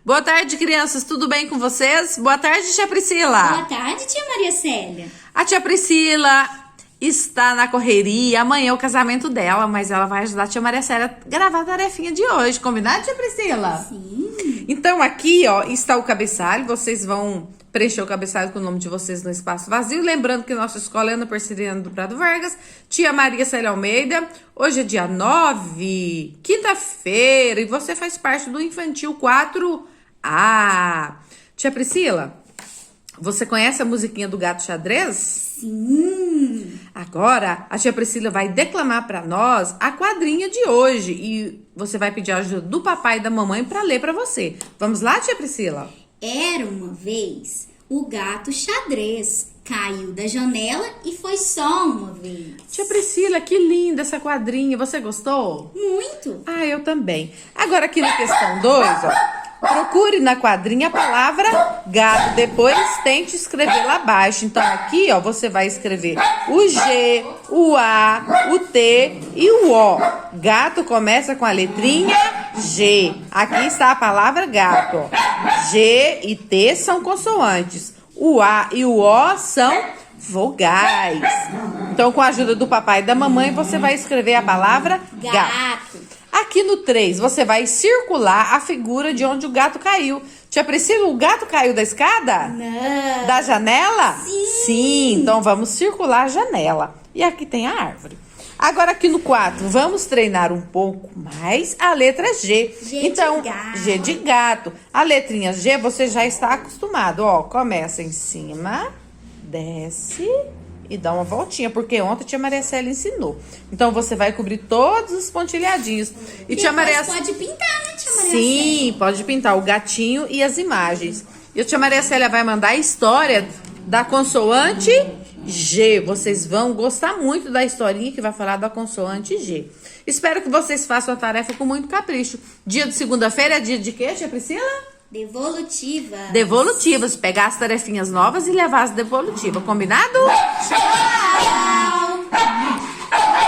Boa tarde, crianças. Tudo bem com vocês? Boa tarde, tia Priscila. Boa tarde, tia Maria Célia. A tia Priscila está na correria. Amanhã é o casamento dela, mas ela vai ajudar a tia Maria Célia a gravar a tarefinha de hoje. Combinado, tia Priscila? Sim. Então, aqui, ó, está o cabeçalho. Vocês vão preencher o cabeçalho com o nome de vocês no espaço vazio. Lembrando que nossa escola é Ana Perciliano do Prado Vargas, tia Maria Célia Almeida. Hoje é dia 9, quinta-feira, e você faz parte do Infantil 4A. Tia Priscila, você conhece a musiquinha do Gato Xadrez? Sim. Agora, a tia Priscila vai declamar para nós a quadrinha de hoje. E você vai pedir a ajuda do papai e da mamãe para ler para você. Vamos lá, tia Priscila? Era uma vez o gato xadrez. Caiu da janela e foi só uma vez. Tia Priscila, que linda essa quadrinha. Você gostou? Muito. Ah, eu também. Agora aqui na questão 2, ó. Procure na quadrinha a palavra gato. Depois tente escrever lá abaixo. Então aqui, ó, você vai escrever o G, o A, o T e o O. Gato começa com a letrinha G. Aqui está a palavra gato, ó. G e T são consoantes. O A e o O são vogais. Então, com a ajuda do papai e da mamãe, você vai escrever a palavra gato. Aqui no 3, você vai circular a figura de onde o gato caiu. Tia Priscila, o gato caiu da escada? Não. Da janela? Sim. Sim, então vamos circular a janela. E aqui tem a árvore. Agora aqui no 4, vamos treinar um pouco mais a letra G. G então, de gato. G de gato. A letrinha G você já está acostumado. Ó, começa em cima, desce e dá uma voltinha, porque ontem a tia Maria Célia ensinou. Então você vai cobrir todos os pontilhadinhos. E tia Maria pode pintar, né, tia Maria Sim, Célia? pode pintar o gatinho e as imagens. E a tia Maria Célia vai mandar a história da consoante G. Vocês vão gostar muito da historinha que vai falar da consoante G. Espero que vocês façam a tarefa com muito capricho. Dia de segunda-feira é dia de quê, tia Priscila? Devolutiva. Devolutivas. Pegar as tarefinhas novas e levar as devolutivas. Combinado?